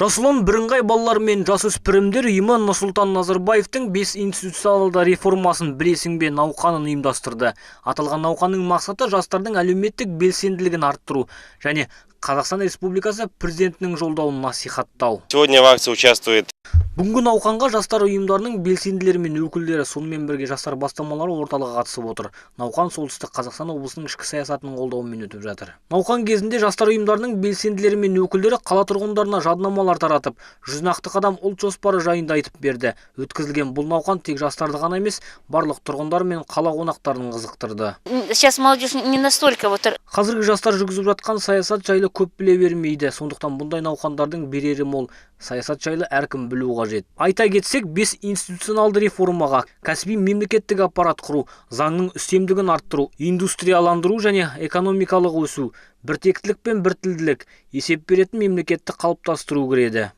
Жасылын бірыңғай балалар мен жасөспірімдер ұйымы Нұрсұлтан Назарбаевтың 5 институционалды реформасын білесің бе науқанын ұйымдастырды. Аталған науқанның мақсаты жастардың әлеуметтік белсенділігін арттыру және Қазақстан Республикасы президентінің жолдауын насихаттау. Сегодня в акции участвует. Бүгінгі науқанға жастар ұйымдарының белсенділері мен өкілдері, сонымен бірге жастар бастамалары орталығы қатысып отыр. Науқан солтүстік Қазақстан облысының ішкі саясатының қолдауымен өтіп жатыр. Науқан кезінде жастар ұйымдарының белсенділері мен өкілдері қала тұрғындарына жаднамалар таратып, 100 нақты қадам ұлт жоспары жайында айтып берді. Өткізілген бұл науқан тек жастарды ғана емес, барлық тұрғындар мен қала қонақтарын қызықтырды. Сейчас молодежь не настолько Қазіргі жастар жүргізіп жатқан саясат жайлы көп біле бермейді. Сондықтан бұндай науқандардың берері мол. Саясат жайлы әркім білу қажет. Айта кетсек, 5 институционалды реформаға, кәсіби мемлекеттік аппарат құру, заңның үстемдігін арттыру, индустрияландыру және экономикалық өсу, біртектілік пен біртілділік, есеп беретін мемлекетті қалыптастыру кіреді.